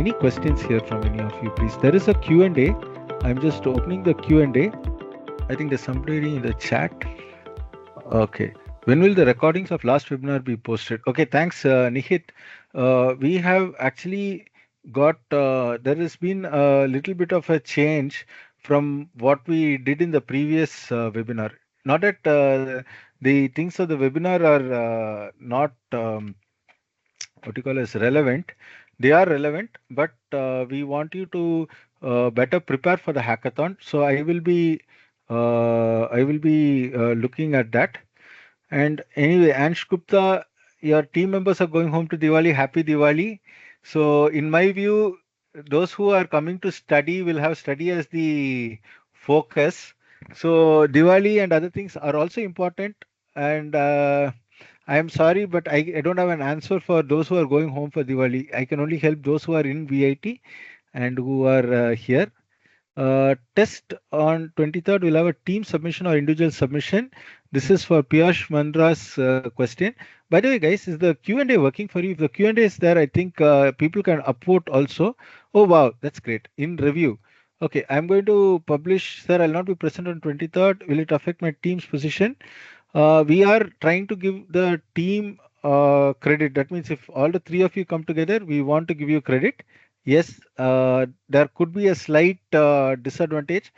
any questions here from any of you, please? There is a Q&A. I'm just opening the Q&A. I think there's somebody in the chat. Okay. When will the recordings of last webinar be posted? Okay, thanks, Nihit. We have actually got, there has been a little bit of a change from what we did in the previous webinar. Not that the things of the webinar are not, what you call as relevant. They are relevant, but we want you to better prepare for the hackathon. So I will be looking at that. And anyway, Ansh Gupta, your team members are going home to Diwali. Happy Diwali. So in my view, those who are coming to study will have study as the focus. So Diwali and other things are also important. And I am sorry, but I don't have an answer for those who are going home for Diwali. I can only help those who are in VIT and who are here. Test on 23rd, we'll have a team submission or individual submission. This is for Piyush Mandra's question. By the way, guys, is the Q&A working for you? If the Q&A is there, I think people can upvote also. Oh, wow, that's great. In review. Okay, I'm going to publish, sir, I'll not be present on 23rd. Will it affect my team's position? We are trying to give the team credit. That means if all the three of you come together, we want to give you credit. Yes, there could be a slight disadvantage.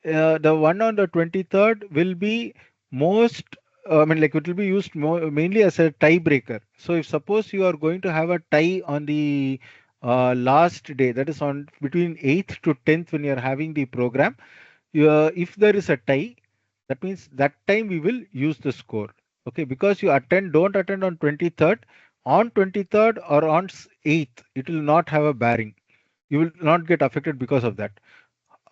The one on the 23rd will be most, I mean, like it will be used mainly as a tiebreaker. So if suppose you are going to have a tie on the last day, that is on between 8th to 10th when you are having the program, if there is a tie, that means that time we will use the score. Okay, because you don't attend on 23rd, on 23rd or on 8th, it will not have a bearing. You will not get affected because of that.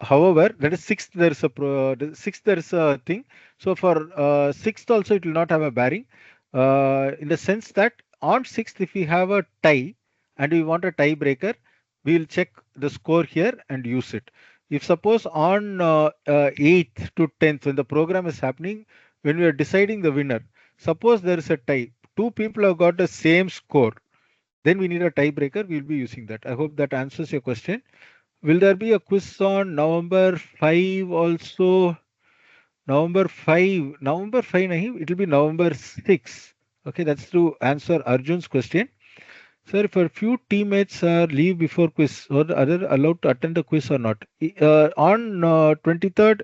However, that is 6th, there is a 6th, there is a thing. So for 6th also, it will not have a bearing in the sense that on 6th, if we have a tie and we want a tiebreaker, we will check the score here and use it. If suppose on 8th to 10th, when the program is happening, when we are deciding the winner, suppose there is a tie, two people have got the same score, then we need a tiebreaker. We will be using that. I hope that answers your question. Will there be a quiz on November 5 also? November 5, nahi, it will be November 6. Okay, that's to answer Arjun's question. Sir, if a few teammates leave before quiz, or are they allowed to attend the quiz or not? On 23rd,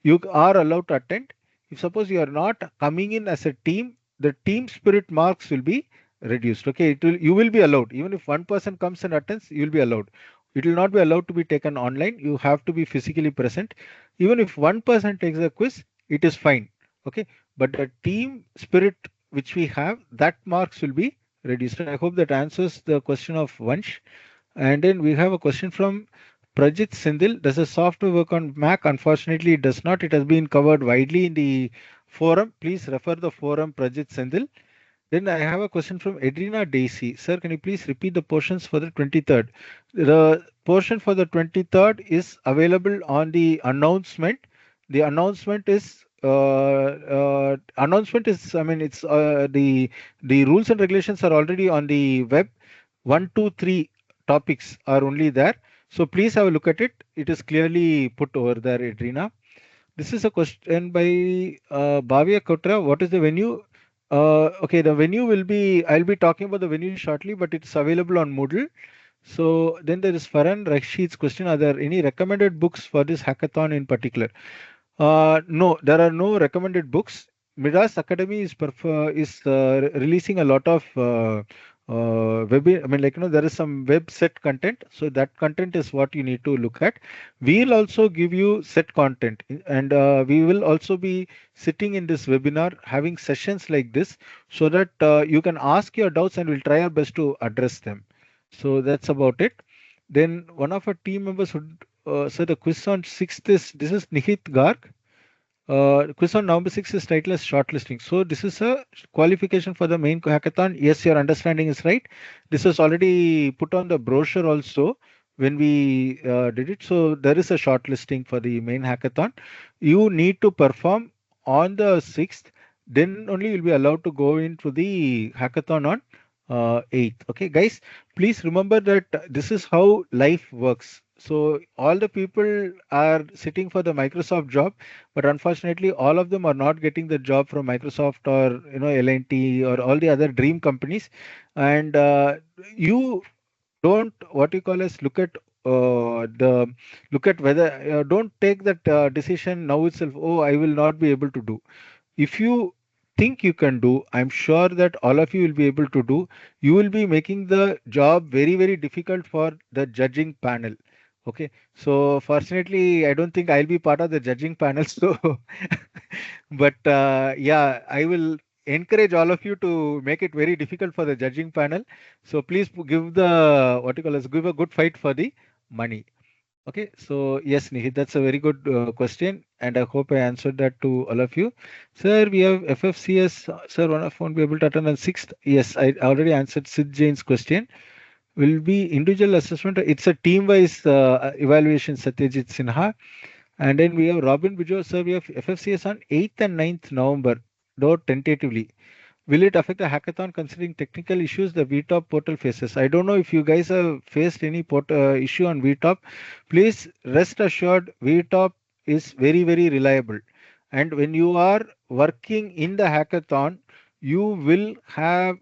you are allowed to attend. If suppose you are not coming in as a team, the team spirit marks will be reduced. Okay, you will be allowed. Even if one person comes and attends, you will be allowed. It will not be allowed to be taken online. You have to be physically present. Even if one person takes a quiz, it is fine. Okay, but the team spirit which we have, that marks will be reduced. I hope that answers the question of Vansh. And then we have a question from Prajit Sindil. Does the software work on Mac? Unfortunately, it does not. It has been covered widely in the forum. Please refer the forum, Prajit Sindil. Then I have a question from Edrina Daisy. Sir, can you please repeat the portions for the 23rd? The portion for the 23rd is available on the announcement. The announcement is I mean, it's the rules and regulations are already on the web. 1, 2, 3 topics are only there. So please have a look at it. It is clearly put over there, Edrina. This is a question by Bhavya Kotra. What is the venue? Okay, the venue will be, I'll be talking about the venue shortly, but it's available on Moodle. So then there is Farhan Rashid's question. Are there any recommended books for this hackathon in particular? No, there are no recommended books. MIDAS Academy is releasing a lot of there is some web set content. So that content is what you need to look at. We'll also give you set content, and we will also be sitting in this webinar having sessions like this so that you can ask your doubts and we'll try our best to address them. So that's about it. Then one of our team members would so the quiz on 6th this is Nihit Garg. Quiz on November 6th is titled as shortlisting. So this is a qualification for the main hackathon. Yes, your understanding is right. This was already put on the brochure also when we did it. So there is a shortlisting for the main hackathon. You need to perform on the 6th. Then only you'll be allowed to go into the hackathon on 8th. Okay, guys, please remember that this is how life works. So all the people are sitting for the Microsoft job, but unfortunately, all of them are not getting the job from Microsoft or L&T or all the other dream companies. And you don't what you call as the look at whether don't take that decision now itself. Oh, I will not be able to do. If you think you can do, I'm sure that all of you will be able to do. You will be making the job very, very difficult for the judging panel. Okay, so fortunately, I don't think I'll be part of the judging panel. So, but yeah, I will encourage all of you to make it very difficult for the judging panel. So please give the what you call as give a good fight for the money. Okay, so yes, Nihit, that's a very good question, and I hope I answered that to all of you. Sir, we have FFCS. Sir, one of won't be able to attend on 6th. Yes, I already answered Sid Jain's question. Will be individual assessment. It's a team-wise evaluation, Satyajit Sinha. And then we have Robin Bijo. Sir, we have FFCS on 8th and 9th November, though tentatively. Will it affect the hackathon considering technical issues the VTOP portal faces? I don't know if you guys have faced any issue on VTOP. Please rest assured, VTOP is very, very reliable. And when you are working in the hackathon, you will have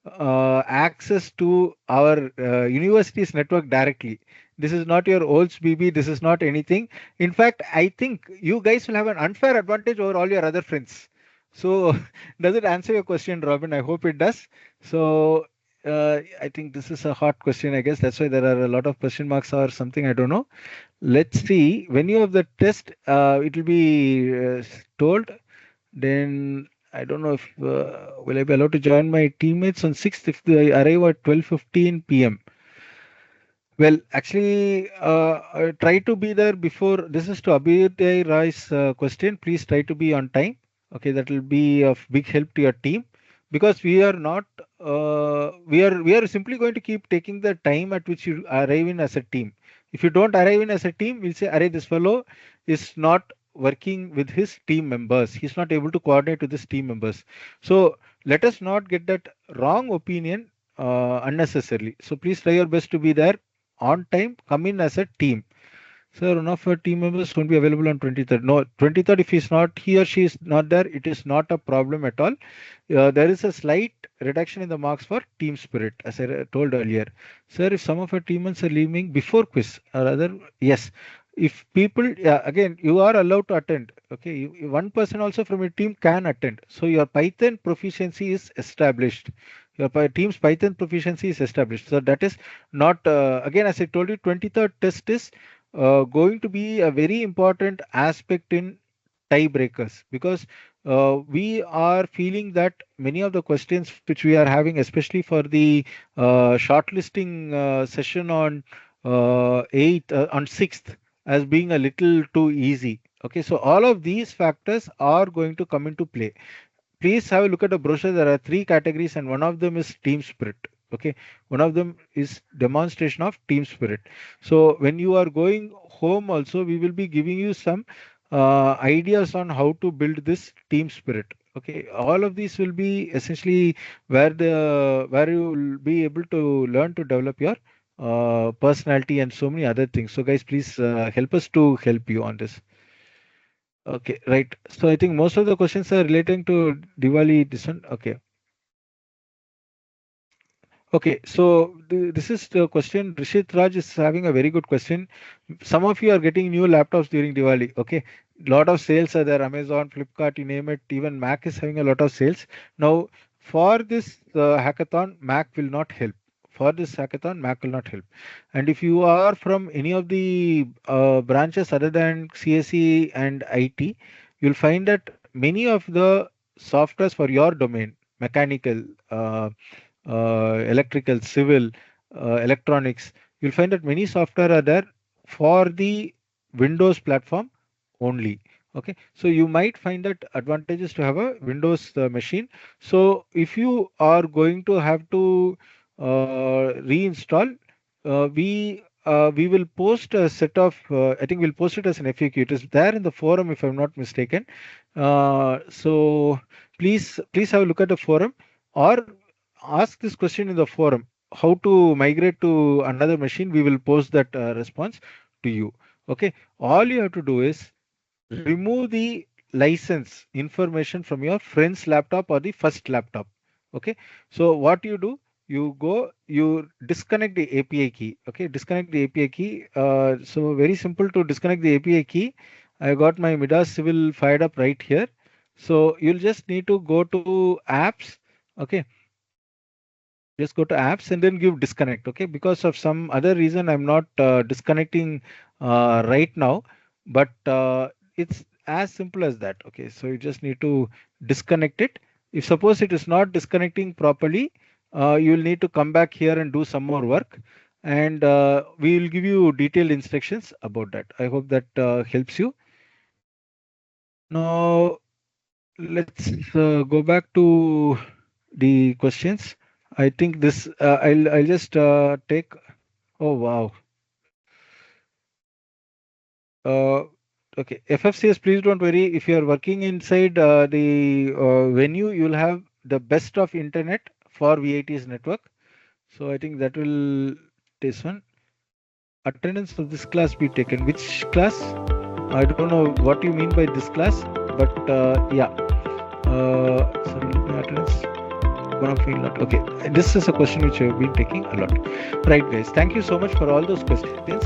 access to our university's network directly. This is not your old BB. This is not anything. In fact, I think you guys will have an unfair advantage over all your other friends. So does it answer your question, Robin? I hope it does. So I think this is a hot question, I guess. That's why there are a lot of question marks or something. I don't know. Let's see. When you have the test, it will be told. Then I don't know if will I be allowed to join my teammates on 6th if they arrive at 12:15 p.m. Well, actually, try to be there before. This is to Abhyuday Roy's question. Please try to be on time. Okay, that will be of big help to your team because we are not. We are simply going to keep taking the time at which you arrive in as a team. If you don't arrive in as a team, we'll say, "Array, this fellow is not working with his team members. He's not able to coordinate with his team members." So let us not get that wrong opinion unnecessarily. So please try your best to be there on time, come in as a team. Sir, one of our team members won't be available on 23rd. No, 23rd, if he's not, he or she is not there, it is not a problem at all. There is a slight reduction in the marks for team spirit, as I told earlier. Sir, if some of our team members are leaving before quiz or other, yes. If people, yeah, again, you are allowed to attend. Okay, one person also from your team can attend. So your Python proficiency is established. Your team's Python proficiency is established. So that is not, again, as I told you, 23rd test is going to be a very important aspect in tiebreakers because we are feeling that many of the questions which we are having, especially for the shortlisting session on 8th, on 6th, as being a little too easy. Okay, so all of these factors are going to come into play. Please have a look at the brochure. There are three categories, and one of them is team spirit. Okay, one of them is demonstration of team spirit. So when you are going home, also we will be giving you some ideas on how to build this team spirit. Okay, all of these will be essentially where you will be able to learn to develop your personality and so many other things. So guys, please help us to help you on this. Okay, right. So I think most of the questions are relating to Diwali this one. Okay. Okay, so this is the question. Rishit Raj is having a very good question. Some of you are getting new laptops during Diwali. Okay, lot of sales are there. Amazon, Flipkart, you name it. Even Mac is having a lot of sales. Now, for this hackathon, Mac will not help. For this hackathon, Mac will not help. And if you are from any of the branches other than CSE and IT, you'll find that many of the softwares for your domain, mechanical, electrical, civil, electronics, you'll find that many software are there for the Windows platform only. Okay, so you might find that advantages to have a Windows machine. So if you are going to have to reinstall, we will post a set of I think we'll post it as an FAQ. It is there in the forum if I'm not mistaken. So please have a look at the forum, or ask this question in the forum. How to migrate to another machine? We will post that response to you. Okay. All you have to do is remove the license information from your friend's laptop or the first laptop. Okay. So what you do, you disconnect the API key. Okay. Disconnect the API key. So very simple to disconnect the API key. I got my MIDAS Civil fired up right here. So you'll just need to go to apps. Okay, just go to apps and then give disconnect. Okay, because of some other reason I'm not disconnecting right now, but it's as simple as that. Okay, so you just need to disconnect it. If suppose it is not disconnecting properly, you will need to come back here and do some more work, and we will give you detailed instructions about that. I hope that helps you. Now let's go back to the questions. I think this I'll just take. Oh wow. Uh, okay. FFCS, please don't worry. If you are working inside the venue, you'll have the best of internet for VIT's network. So I think that will this one. Attendance of this class be taken. Which class? I don't know what you mean by this class, but yeah. Sorry, attendance. One of you not okay. This is a question which I have been taking a lot. Right, guys. Thank you so much for all those questions.